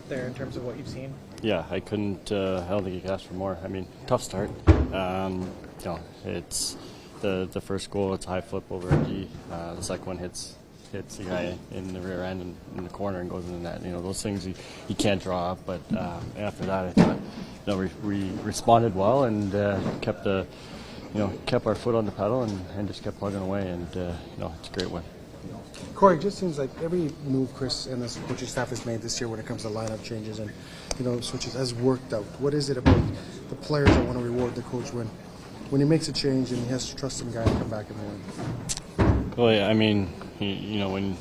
up there in terms of what you've seen? Yeah, I couldn't. I don't think you could ask for more. I mean, tough start. It's the first goal. It's a high flip over Reggie. The second one hits the guy in the rear end and in the corner and goes in the net. Those things you can't draw up. But after that, I thought we responded well and kept our foot on the pedal and just kept plugging away. And it's a great win. Corey, it just seems like every move Kris and this coaching staff has made this year when it comes to lineup changes and switches has worked out. What is it about the players that want to reward the coach when he makes a change and he has to trust some guy to come back and win? Well, yeah, I mean, when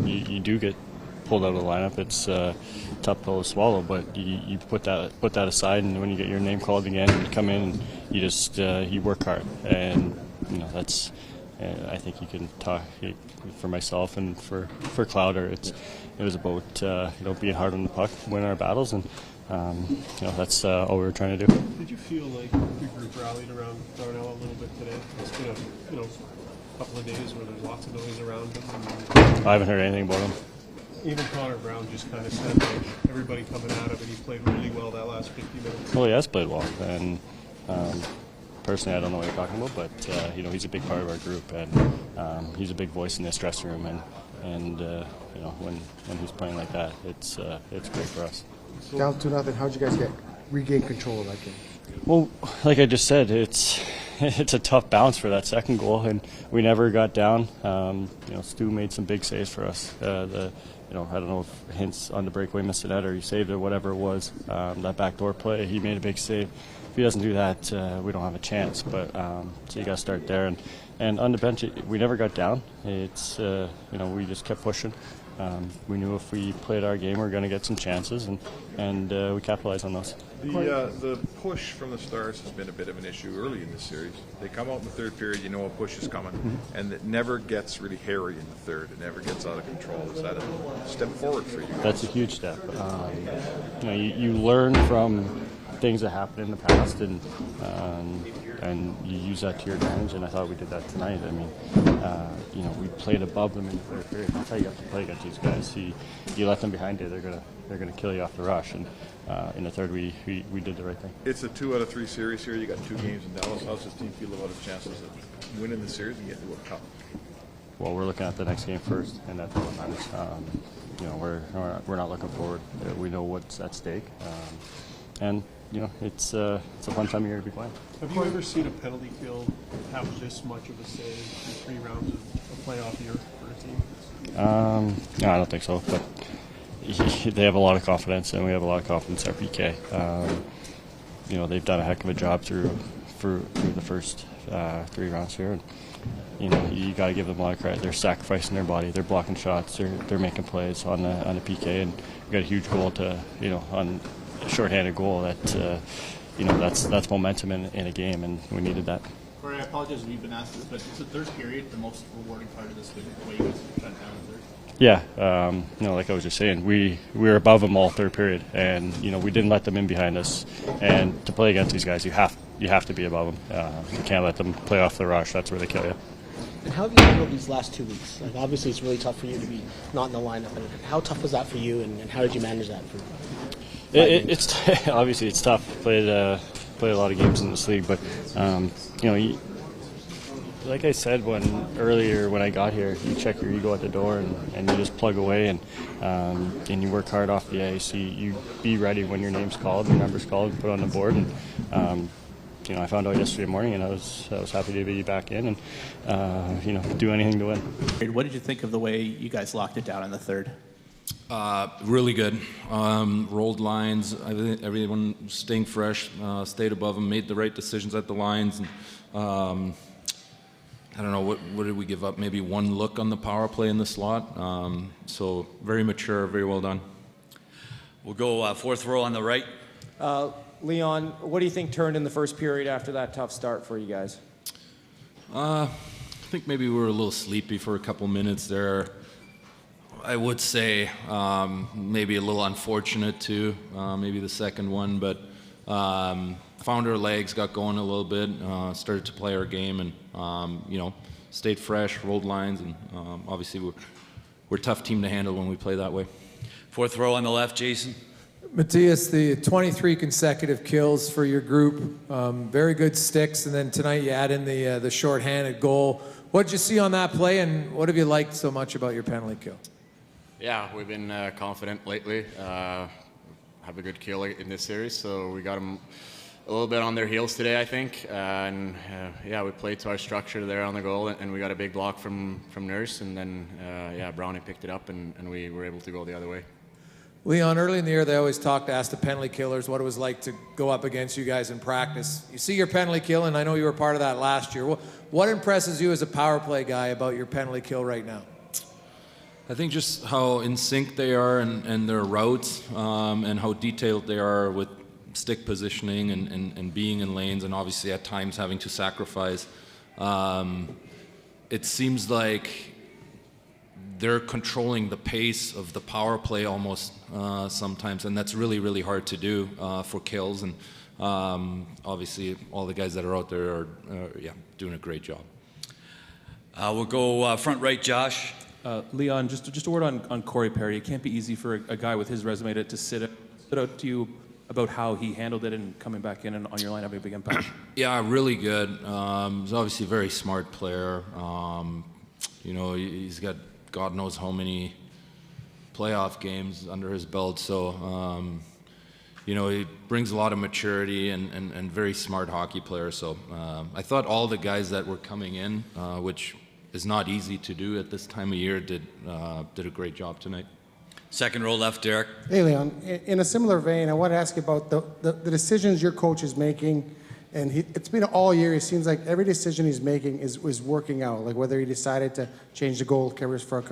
you do get pulled out of the lineup, it's a tough pill to swallow. But you put that aside, and when you get your name called again, you come in and you just you work hard, and that's. I think you can talk for myself and for Clowder. It was about being hard on the puck, win our battles, and that's all we were trying to do. Did you feel like the group rallied around Darnell a little bit today? It's been a couple of days where there's lots of noise around him. I haven't heard anything about him. Even Connor Brown just kind of said like everybody coming at him, and he played really well that last 50 minutes. Well, he has played well, and. Personally, I don't know what you're talking about, but he's a big part of our group, and he's a big voice in this dressing room. And when he's playing like that, it's great for us. Down 2-0. How'd you guys regain control of that game? Well, like I just said, it's a tough bounce for that second goal, and we never got down. Stu made some big saves for us. I don't know if Hintz on the breakaway missed the net or he saved it, whatever it was. That backdoor play, he made a big save. If he doesn't do that, we don't have a chance. But so you got to start there. And on the bench, we never got down. It's we just kept pushing. We knew if we played our game, we were going to get some chances, and we capitalized on those. The push from the Stars has been a bit of an issue early in this series. They come out in the third period, a push is coming, and it never gets really hairy in the third. It never gets out of control. Is that a step forward for you? That's a huge step. You learn from things that happened in the past, and you use that to your advantage. And I thought we did that tonight. I mean, we played above them in the third period. That's how you have to play against these guys. You let them behind you, they're gonna kill you off the rush. And in the third, we did the right thing. It's a 2 out of 3 series here. You got 2 games in Dallas. How's this team feel about its chances of winning the series and getting to a cup? Well, we're looking at the next game first, and that's what matters. We're not looking forward. We know what's at stake, and it's a fun time of year to be playing. Have you ever seen a penalty kill have this much of a say in 3 rounds of a playoff year for a team? No, I don't think so. But they have a lot of confidence, and we have a lot of confidence at PK. They've done a heck of a job through the first 3 rounds here. And, you got to give them a lot of credit. They're sacrificing their body. They're blocking shots. They're making plays on the PK, and we got a huge goal on a shorthanded goal that's momentum in a game, and we needed that. Corey, I apologize if you've been asked this, but is the third period the most rewarding part of this game, the way you guys shut down the third? Yeah, like I was just saying, we were above them all third period, and we didn't let them in behind us. And to play against these guys, you have to be above them. You can't let them play off the rush. That's where they kill you. And how have you handled these last 2 weeks? Like, obviously, it's really tough for you to be not in the lineup. And how tough was that for you, and how did you manage that? It's obviously it's tough. Played a lot of games in this league, but like I said earlier when I got here, you check your ego at the door and you just plug away and you work hard off the ice. You be ready when your name's called, your number's called, and put on the board. And I found out yesterday morning, and I was happy to be back in and do anything to win. What did you think of the way you guys locked it down in the third? Really good. Rolled lines. Everyone staying fresh, stayed above them, made the right decisions at the lines. And, I don't know, what did we give up? Maybe 1 look on the power play in the slot. So very mature, very well done. We'll go fourth row on the right. Leon, what do you think turned in the first period after that tough start for you guys? I think maybe we were a little sleepy for a couple minutes there. I would say maybe a little unfortunate too, maybe the second one, but found our legs, got going a little bit, started to play our game, and stayed fresh, rolled lines, and obviously we're a tough team to handle when we play that way. Fourth row on the left, Jason. Mattias, the 23 consecutive kills for your group, very good sticks, and then tonight you add in the shorthanded goal. What did you see on that play, and what have you liked so much about your penalty kill? Yeah, we've been confident lately. Have a good kill in this series, so we got them a little bit on their heels today, I think. Yeah, we played to our structure there on the goal, and we got a big block from Nurse, and then yeah, Brownie picked it up, and we were able to go the other way. Leon, early in the year, they always asked the penalty killers what it was like to go up against you guys in practice. You see your penalty kill, and I know you were part of that last year. What impresses you as a power play guy about your penalty kill right now? I think just how in sync they are and their routes, and how detailed they are with stick positioning and being in lanes, and obviously at times having to sacrifice. It seems like they're controlling the pace of the power play almost sometimes, and that's really, really hard to do for kills. And obviously, all the guys that are out there are yeah, doing a great job. We'll go front right, Josh. Leon, just a word on Corey Perry. It can't be easy for a guy with his resume to sit out to you about how he handled it and coming back in and on your line having a big impact. Yeah, really good. He's obviously a very smart player. You know, he's got God knows how many playoff games under his belt. So, you know, he brings a lot of maturity and very smart hockey player. So I thought all the guys that were coming in, which is not easy to do at this time of year, did a great job tonight. Second row left, Derek. Hey, Leon. In a similar vein, I want to ask you about the decisions your coach is making. And it's been all year. It seems like every decision he's making is working out. Like whether he decided to change the goalkeepers for a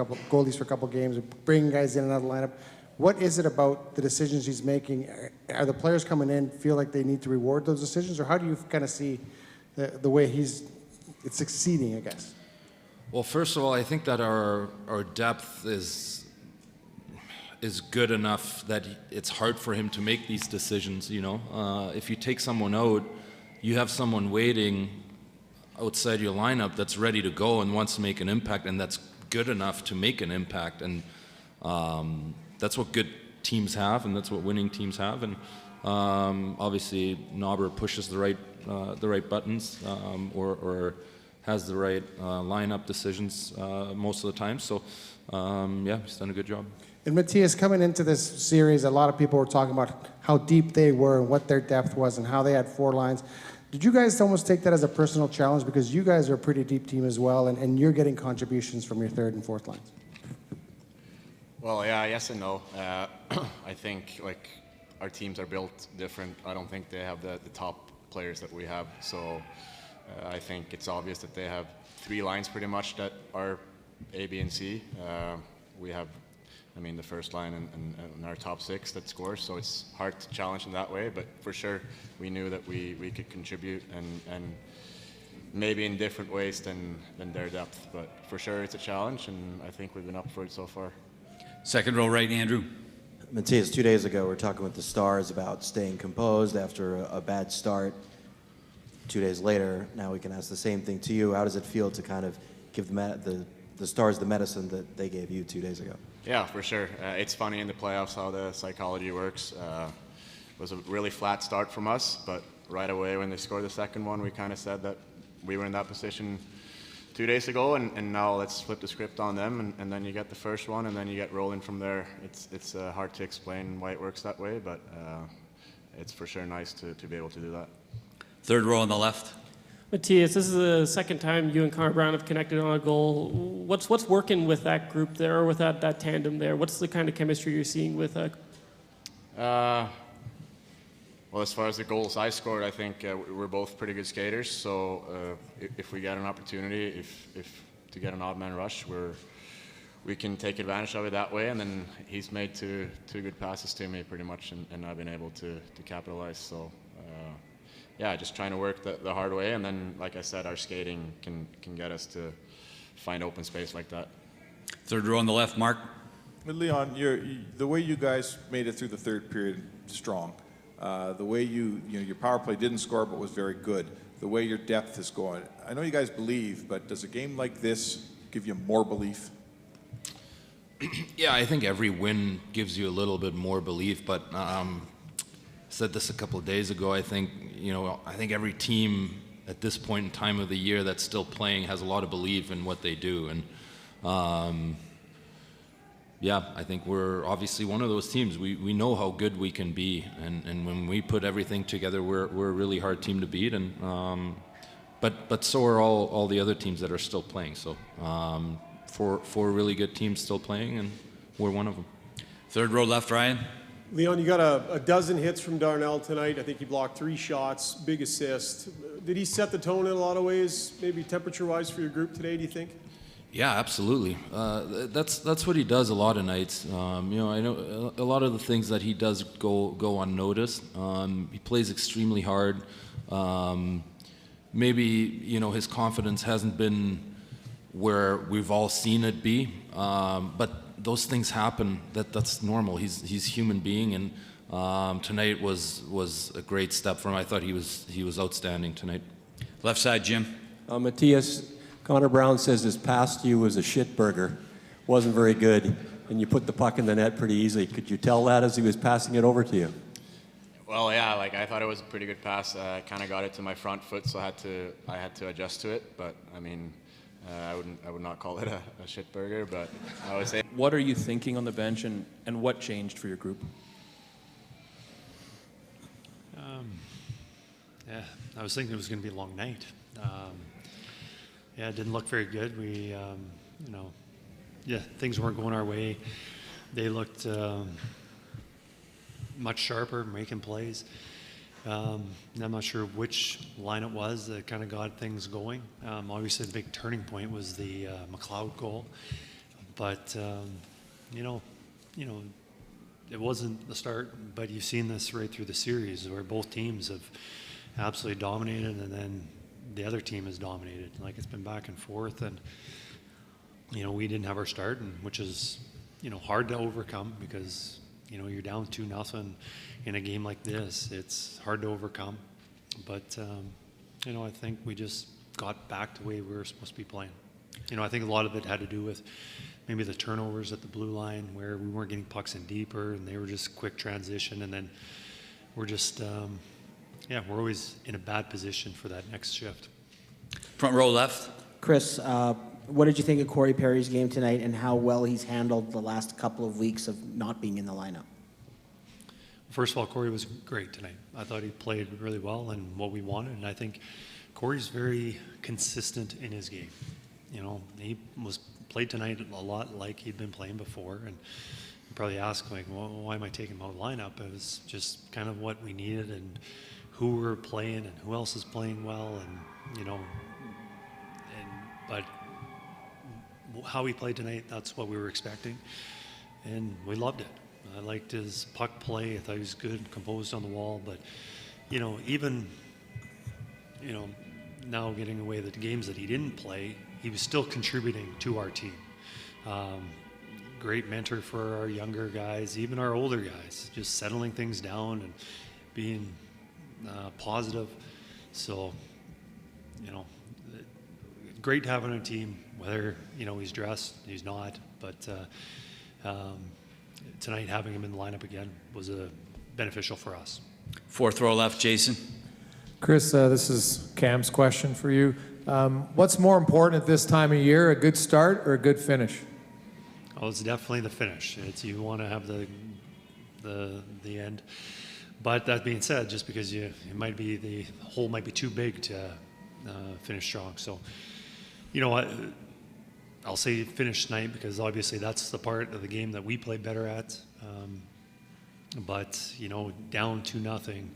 couple games, or bring guys in and out of the lineup. What is it about the decisions he's making? Are the players coming in feel like they need to reward those decisions, or how do you kind of see the way it's succeeding? I guess. Well, first of all, I think that our depth is good enough that it's hard for him to make these decisions. You know, if you take someone out, you have someone waiting outside your lineup that's ready to go and wants to make an impact, and that's good enough to make an impact. And that's what good teams have, and that's what winning teams have. And obviously, Knobber pushes the right buttons, or has the right lineup decisions most of the time. So yeah, he's done a good job. And Mattias, coming into this series, a lot of people were talking about how deep they were and what their depth was and how they had 4 lines. Did you guys almost take that as a personal challenge, because you guys are a pretty deep team as well, and you're getting contributions from your 3rd and 4th lines? Well, yeah, yes and no. I think like our teams are built different. I don't think they have the top players that we have. So I think it's obvious that they have 3 lines pretty much that are A, B, and C. We have, I mean, the first line and our top 6 that score, so it's hard to challenge in that way, but for sure we knew that we could contribute and maybe in different ways than their depth, but for sure it's a challenge, and I think we've been up for it so far. Second row right, Andrew. Mattias, 2 days ago we were talking with the Stars about staying composed after a bad start. 2 days later, now we can ask the same thing to you. How does it feel to kind of give the Stars the medicine that they gave you 2 days ago? Yeah, for sure. It's funny in the playoffs how the psychology works. It was a really flat start from us, but right away when they scored the second one, we kind of said that we were in that position 2 days ago, and now let's flip the script on them, and then you get the first one, and then you get rolling from there. It's hard to explain why it works that way, but it's for sure nice to be able to do that. Third row on the left. Mattias, this is the second time you and Connor Brown have connected on a goal. What's working with that group there, or with that tandem there? What's the kind of chemistry you're seeing with Well, as far as the goals I scored, I think we're both pretty good skaters. So if we get an opportunity, if to get an odd man rush, we can take advantage of it that way. And then he's made two good passes to me pretty much, and I've been able to capitalize. So. Yeah, just trying to work the hard way, and then, like I said, our skating can get us to find open space like that. Third row on the left, Mark. Leon, the way you guys made it through the third period, strong. The way your power play didn't score but was very good. The way your depth is going. I know you guys believe, but does a game like this give you more belief? Yeah, I think every win gives you a little bit more belief, but I said this a couple of days ago. I think every team at this point in time of the year that's still playing has a lot of belief in what they do, and yeah, I think we're obviously one of those teams. We know how good we can be, and when we put everything together, we're a really hard team to beat, and but so are all the other teams that are still playing. So four really good teams still playing, and we're one of them. Third row left, Ryan. Leon, you got a dozen hits from Darnell tonight. I think he blocked 3 shots, big assist. Did he set the tone in a lot of ways, maybe temperature-wise for your group today, do you think? Yeah, absolutely. That's what he does a lot of nights. I know a lot of the things that he does go unnoticed. He plays extremely hard. Maybe his confidence hasn't been where we've all seen it be, but those things happen. That's normal. He's a human being, and tonight was a great step for him. I thought he was outstanding tonight. Left side, Jim. Mattias, Connor Brown says his pass to you was a shit burger, wasn't very good, and you put the puck in the net pretty easily. Could you tell that as he was passing it over to you? Well, yeah, I thought it was a pretty good pass. I kind of got it to my front foot, so I had to adjust to it. But I mean, I would not call it a shit burger, but I would say. What are you thinking on the bench, and what changed for your group? Yeah, I was thinking it was going to be a long night. Yeah, it didn't look very good. We, things weren't going our way. They looked much sharper, making plays. I'm not sure which line it was that kind of got things going. Obviously, the big turning point was the McLeod goal, but it wasn't the start. But you've seen this right through the series, where both teams have absolutely dominated, and then the other team has dominated. Like, it's been back and forth, and we didn't have our start, and which is hard to overcome, because you're down 2-0 in a game like this. It's hard to overcome, but I think we just got back to the way we were supposed to be playing. I think a lot of it had to do with maybe the turnovers at the blue line, where we weren't getting pucks in deeper, and they were just quick transition, and then we're just we're always in a bad position for that next shift. Front row left. Kris, what did you think of Corey Perry's game tonight, and how well he's handled the last couple of weeks of not being in the lineup? First of all, Corey was great tonight. I thought he played really well and what we wanted, and I think Corey's very consistent in his game. He played tonight a lot like he'd been playing before, and you probably ask, like, well, why am I taking him out of the lineup? It was just kind of what we needed, and who we're playing, and who else is playing well, and but how he played tonight, that's what we were expecting, and we loved it. I liked his puck play. I thought he was good, composed on the wall, but even now getting away the games that he didn't play, he was still contributing to our team. Great mentor for our younger guys, even our older guys, just settling things down and being positive. So, great to have on a team, whether, he's dressed, he's not, but tonight having him in the lineup again was beneficial for us. Fourth row left, Jason. Kris, this is Cam's question for you. What's more important at this time of year, a good start or a good finish? Oh, it's definitely the finish. You want to have the end. But that being said, just because the hole might be too big to finish strong. So, I'll say finish tonight, because obviously that's the part of the game that we play better at. But down 2-0,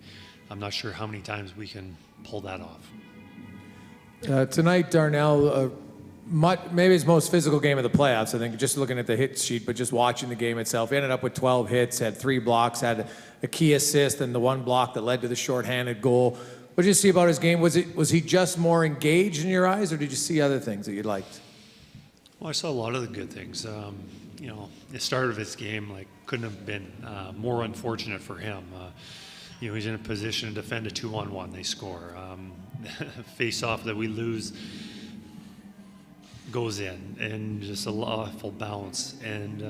I'm not sure how many times we can pull that off. Tonight, Darnell, maybe his most physical game of the playoffs, I think, just looking at the hit sheet, but just watching the game itself. He ended up with 12 hits, had 3 blocks, had a key assist, and the 1 block that led to the shorthanded goal. What did you see about his game? Was he just more engaged in your eyes, or did you see other things that you liked? Well, I saw a lot of the good things. The start of his game couldn't have been more unfortunate for him. He's in a position to defend a 2-on-1. They score. Face-off that we lose goes in and just a awful bounce. And,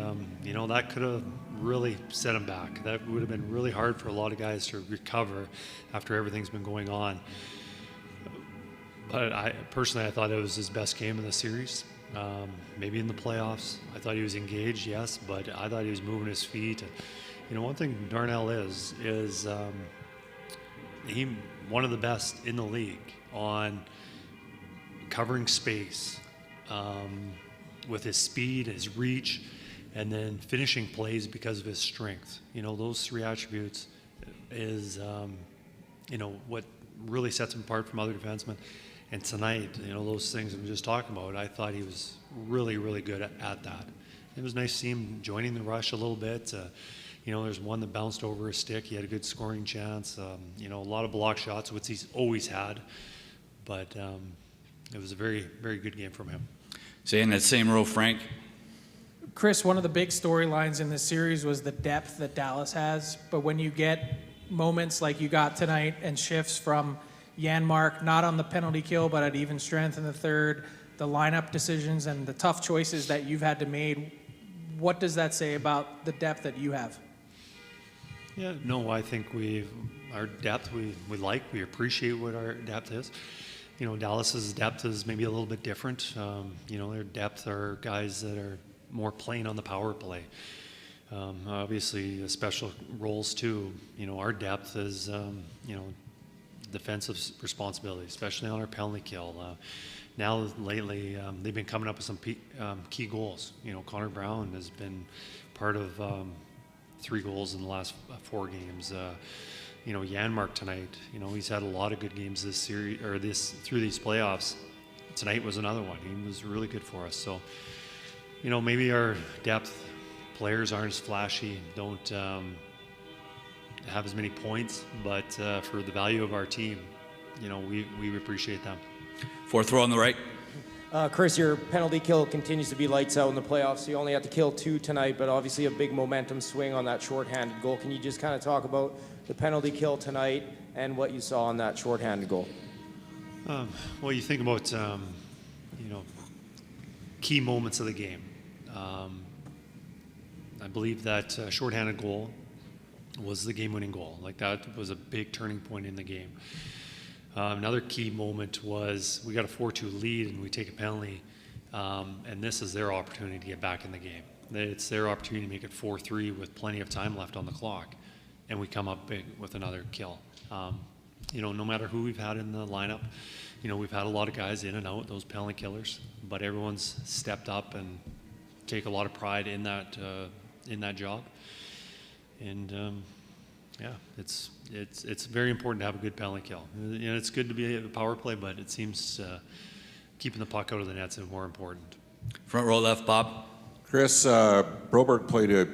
that could have really set him back. That would have been really hard for a lot of guys to recover after everything's been going on. But I thought it was his best game of the series. Maybe in the playoffs. I thought he was engaged, yes, but I thought he was moving his feet. One thing Darnell is he one of the best in the league on covering space with his speed, his reach, and then finishing plays because of his strength. Those three attributes is what really sets him apart from other defensemen. And tonight, those things I'm just talking about, I thought he was really, really good at that. It was nice to see him joining the rush a little bit. There's one that bounced over his stick. He had a good scoring chance. A lot of block shots, which he's always had. But it was a very, very good game from him. Say in that same row, Frank. Kris, one of the big storylines in this series was the depth that Dallas has. But when you get moments like you got tonight and shifts from Janmark, not on the penalty kill, but at even strength in the third, the lineup decisions and the tough choices that you've had to make, what does that say about the depth that you have? Yeah, no, I think our depth, we appreciate what our depth is. Dallas's depth is maybe a little bit different. Their depth are guys that are more playing on the power play. Obviously, special roles too. Our depth is, defensive responsibility, especially on our penalty kill. Now, lately, they've been coming up with some key goals. Connor Brown has been part of 3 goals in the last 4 games. Janmark tonight, he's had a lot of good games this series or through these playoffs. Tonight was another one. He was really good for us. So, maybe our depth players aren't as flashy, don't have as many points, but for the value of our team, we appreciate them. 4th row on the right. Kris, your penalty kill continues to be lights out in the playoffs. You only had to kill 2 tonight, but obviously a big momentum swing on that shorthanded goal. Can you just kind of talk about the penalty kill tonight and what you saw on that shorthanded goal? Well, you think about, key moments of the game. I believe that shorthanded goal was the game-winning goal. Like, that was a big turning point in the game. Another key moment was we got a 4-2 lead and we take a penalty, and this is their opportunity to get back in the game. It's their opportunity to make it 4-3 with plenty of time left on the clock, and we come up big with another kill. No matter who we've had in the lineup, we've had a lot of guys in and out, those penalty killers, but everyone's stepped up and take a lot of pride in that job. And it's very important to have a good penalty kill. It's good to be a power play, but it seems keeping the puck out of the nets is more important. Front row left, Bob. Kris, Broberg played a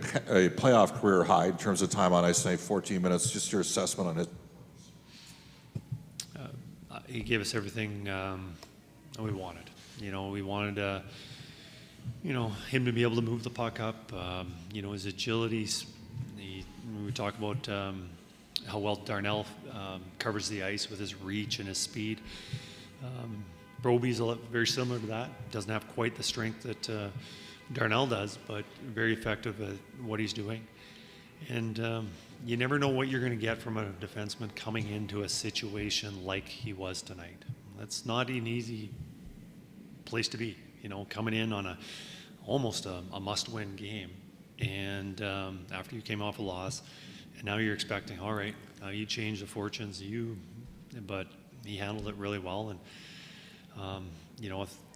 playoff career high in terms of time on ice tonight, 14 minutes. Just your assessment on it. He gave us everything we wanted. We wanted him to be able to move the puck up. His agility. We talk about how well Darnell covers the ice with his reach and his speed. Broby's very similar to that. Doesn't have quite the strength that Darnell does, but very effective at what he's doing. And you never know what you're going to get from a defenseman coming into a situation like he was tonight. That's not an easy place to be, coming in on almost a must-win game. And after you came off a loss, and now you're expecting, all right, you changed the fortunes, but he handled it really well. And,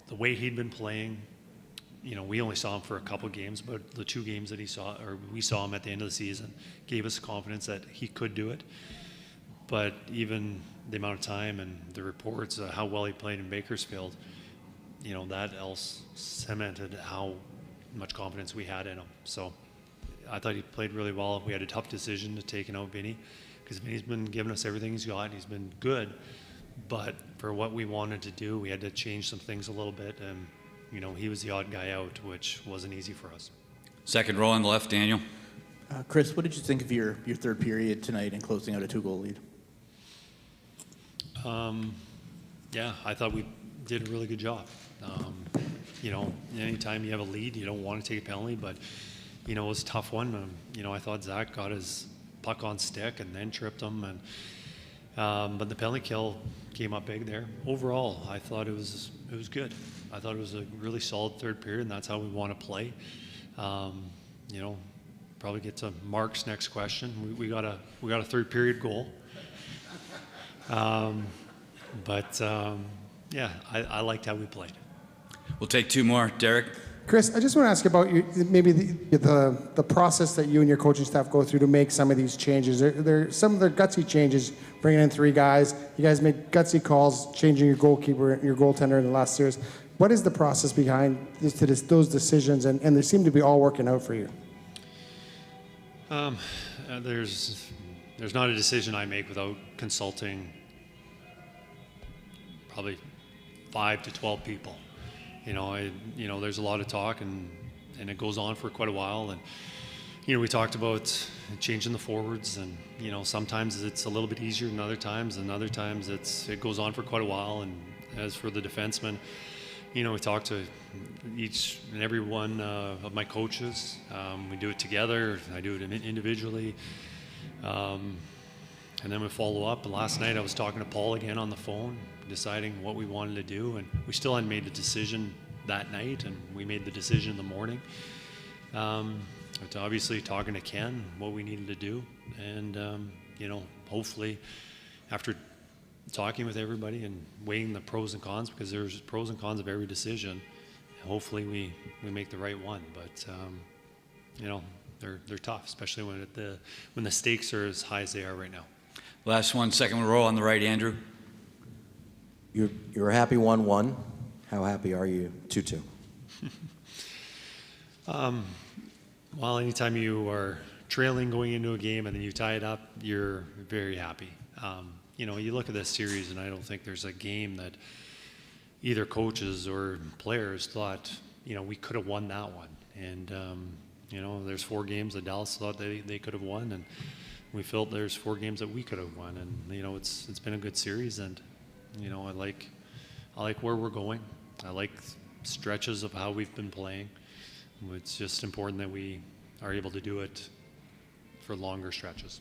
the way he'd been playing, we only saw him for a couple games, but the 2 games that we saw him at the end of the season gave us confidence that he could do it. But even the amount of time and the reports of how well he played in Bakersfield, that else cemented how much confidence we had in him. So I thought he played really well. We had a tough decision to take out Vinny because Vinny's been giving us everything he's got. He's been good, but for what we wanted to do, we had to change some things a little bit, and he was the odd guy out, which wasn't easy for us. 2nd row on the left, Daniel. Kris, what did you think of your third period tonight and closing out a 2-goal lead? I thought we did a really good job. you know, anytime you have a lead, you don't want to take a penalty, but, you know, it was a tough one. You know, I thought Zach got his puck on stick and then tripped him, and but the penalty kill came up big there. Overall, I thought it was good. I thought it was a really solid third period, and that's how we want to play. You know, probably get to Mark's next question. We got a third period goal. Yeah, I liked how we played. We'll take two more. Derek? Kris, I just want to ask about you, maybe the process that you and your coaching staff go through to make some of these changes. There some of the gutsy changes, bringing in 3 guys. You guys made gutsy calls, changing your goalkeeper, your goaltender in the last series. What is the process behind those decisions, and they seem to be all working out for you? There's not a decision I make without consulting probably 5 to 12 people. You know, there's a lot of talk, and it goes on for quite a while. And you know, we talked about changing the forwards, and you know, sometimes it's a little bit easier than other times, and other times it goes on for quite a while. And as for the defensemen, you know, we talk to each and every one of my coaches. We do it together. I do it individually. And then we follow up. And last night I was talking to Paul again on the phone, deciding what we wanted to do. And we still hadn't made a decision that night, and we made the decision in the morning. But obviously talking to Ken, what we needed to do. And, you know, hopefully after talking with everybody and weighing the pros and cons, because there's pros and cons of every decision, hopefully we make the right one. But you know, they're tough, especially when the stakes are as high as they are right now. Last one, second row on the right, Andrew. You're happy 1-1. How happy are you 2-2? Well, anytime you are trailing going into a game and then you tie it up, you're very happy. You know, you look at this series, and I don't think there's a game that either coaches or players thought, you know, we could have won that one. And, you know, there's 4 games that Dallas thought they could have won, and we felt there's 4 games that we could have won. And, you know, it's been a good series, and, you know, I like where we're going. I like stretches of how we've been playing. It's just important that we are able to do it for longer stretches.